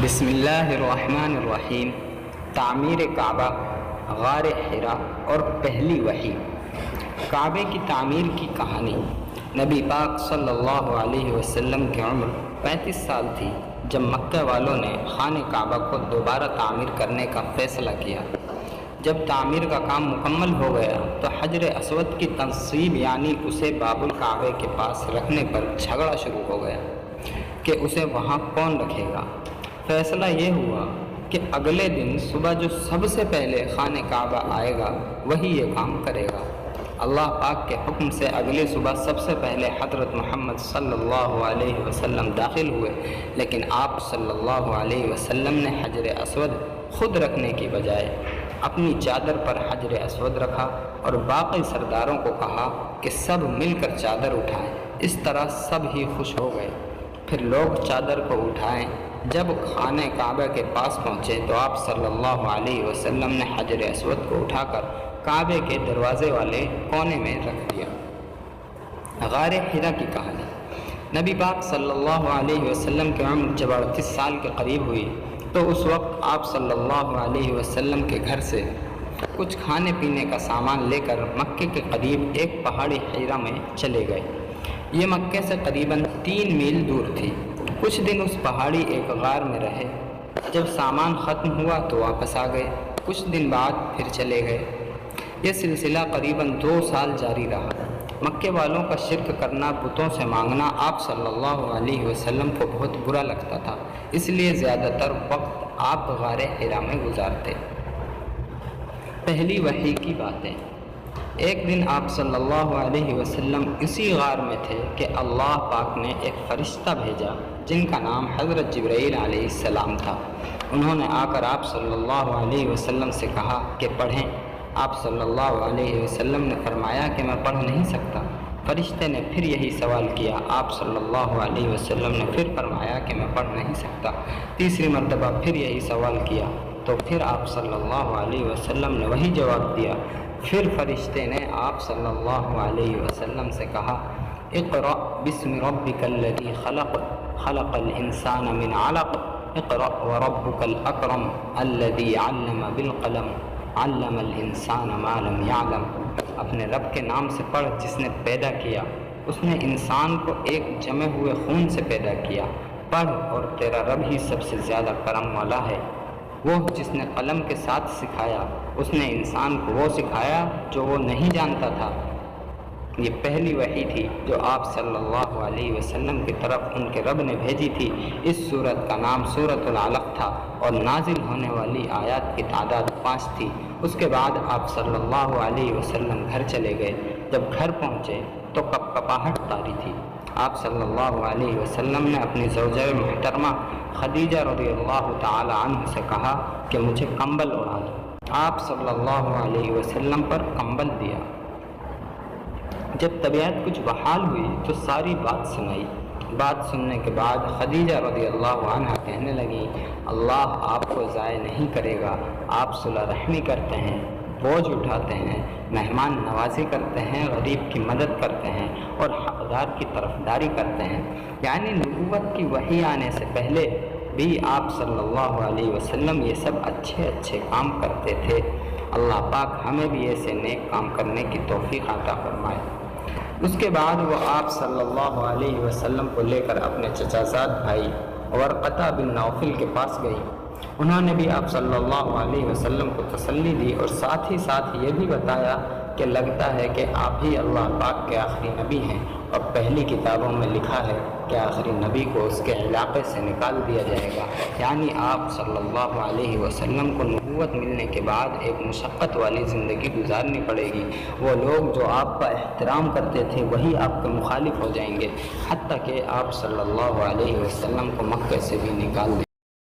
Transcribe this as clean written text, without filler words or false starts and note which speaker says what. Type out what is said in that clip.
Speaker 1: بسم اللہ الرحمن الرحیم۔ تعمیر کعبہ، غار حرا اور پہلی وحی۔ کعبے کی تعمیر کی کہانی۔ نبی پاک صلی اللہ علیہ وسلم کی عمر 35 سال تھی جب مکہ والوں نے خانہ کعبہ کو دوبارہ تعمیر کرنے کا فیصلہ کیا۔ جب تعمیر کا کام مکمل ہو گیا تو حجر اسود کی تنصیب یعنی اسے باب الکعبے کے پاس رکھنے پر جھگڑا شروع ہو گیا کہ اسے وہاں کون رکھے گا۔ فیصلہ یہ ہوا کہ اگلے دن صبح جو سب سے پہلے خانہ کعبہ آئے گا وہی یہ کام کرے گا۔ اللہ پاک کے حکم سے اگلی صبح سب سے پہلے حضرت محمد صلی اللہ علیہ وسلم داخل ہوئے، لیکن آپ صلی اللہ علیہ وسلم نے حجر اسود خود رکھنے کی بجائے اپنی چادر پر حجر اسود رکھا اور باقی سرداروں کو کہا کہ سب مل کر چادر اٹھائیں۔ اس طرح سب ہی خوش ہو گئے۔ پھر لوگ چادر کو اٹھائیں۔ جب خانہ کعبہ کے پاس پہنچے تو آپ صلی اللہ علیہ وسلم نے حجر اسود کو اٹھا کر کعبے کے دروازے والے کونے میں رکھ دیا۔ غار حرا کی کہانی۔ نبی پاک صلی اللہ علیہ وسلم کی عمر جب 38 سال کے قریب ہوئی تو اس وقت آپ صلی اللہ علیہ وسلم کے گھر سے کچھ کھانے پینے کا سامان لے کر مکے کے قریب ایک پہاڑی حرا میں چلے گئے۔ یہ مکے سے قریباً 3 میل دور تھی۔ کچھ دن اس پہاڑی ایک غار میں رہے۔ جب سامان ختم ہوا تو واپس آ گئے۔ کچھ دن بعد پھر چلے گئے۔ یہ سلسلہ قریباً 2 سال جاری رہا۔ مکے والوں کا شرک کرنا، بتوں سے مانگنا آپ صلی اللہ علیہ وسلم کو بہت برا لگتا تھا، اس لیے زیادہ تر وقت آپ غار حرا میں گزارتے۔ پہلی وحی کی باتیں۔ ایک دن آپ صلی اللہ علیہ وسلم اسی غار میں تھے کہ اللہ پاک نے ایک فرشتہ بھیجا جن کا نام حضرت جبرائیل علیہ السلام تھا۔ انہوں نے آ کر آپ صلی اللہ علیہ وسلم سے کہا کہ پڑھیں۔ آپ صلی اللہ علیہ وسلم نے فرمایا کہ میں پڑھ نہیں سکتا۔ فرشتے نے پھر یہی سوال کیا۔ آپ صلی اللہ علیہ وسلم نے پھر فرمایا کہ میں پڑھ نہیں سکتا۔ تیسری مرتبہ پھر یہی سوال کیا تو پھر آپ صلی اللہ علیہ وسلم نے وہی جواب دیا۔ پھر فرشتے نے آپ صلی اللہ علیہ وسلم سے کہا اقرأ بسم ربک الذی خلق خلق الانسان من علق اقرأ وربک الاکرم الذی علم بالقلم علم الانسان ما لم يعلم۔ اپنے رب کے نام سے پڑھ جس نے پیدا کیا، اس نے انسان کو ایک جمے ہوئے خون سے پیدا کیا۔ پڑھ اور تیرا رب ہی سب سے زیادہ کرم والا ہے۔ وہ جس نے قلم کے ساتھ سکھایا، اس نے انسان کو وہ سکھایا جو وہ نہیں جانتا تھا۔ یہ پہلی وحی تھی جو آپ صلی اللہ علیہ وسلم کی طرف ان کے رب نے بھیجی تھی۔ اس سورت کا نام سورۃ العلق تھا اور نازل ہونے والی آیات کی تعداد 5 تھی۔ اس کے بعد آپ صلی اللہ علیہ وسلم گھر چلے گئے۔ جب گھر پہنچے تو کپکپاہٹ طاری تھی۔ آپ صلی اللہ علیہ وسلم نے اپنی زوجہ محترمہ خدیجہ رضی اللہ تعالی عنہ سے کہا کہ مجھے کمبل اڑا دو۔ آپ صلی اللہ علیہ وسلم پر کمبل دیا۔ جب طبیعت کچھ بحال ہوئی تو ساری بات سنائی۔ بات سننے کے بعد خدیجہ رضی اللہ عنہ کہنے لگی اللہ آپ کو ضائع نہیں کرے گا، آپ صلح رحمی کرتے ہیں، بوجھ اٹھاتے ہیں، مہمان نوازی کرتے ہیں، غریب کی مدد کرتے ہیں اور حقدار کی طرفداری کرتے ہیں۔ یعنی نبوت کی وحی آنے سے پہلے بھی آپ صلی اللہ علیہ وسلم یہ سب اچھے اچھے کام کرتے تھے۔ اللہ پاک ہمیں بھی ایسے نیک کام کرنے کی توفیق عطا فرمائے۔ اس کے بعد وہ آپ صلی اللہ علیہ وسلم کو لے کر اپنے چچا زاد بھائی ورقہ بن نوفل کے پاس گئی۔ انہوں نے بھی آپ صلی اللہ علیہ وسلم کو تسلی دی اور ساتھ ہی ساتھ یہ بھی بتایا کہ لگتا ہے کہ آپ ہی اللہ پاک کے آخری نبی ہیں اور پہلی کتابوں میں لکھا ہے کہ آخری نبی کو اس کے علاقے سے نکال دیا جائے گا۔ یعنی آپ صلی اللہ علیہ وسلم کو نبوت ملنے کے بعد ایک مشقت والی زندگی گزارنی پڑے گی۔ وہ لوگ جو آپ کا احترام کرتے تھے وہی آپ کے مخالف ہو جائیں گے، حتیٰ کہ آپ صلی اللہ علیہ وسلم کو مکہ سے بھی نکال دیں۔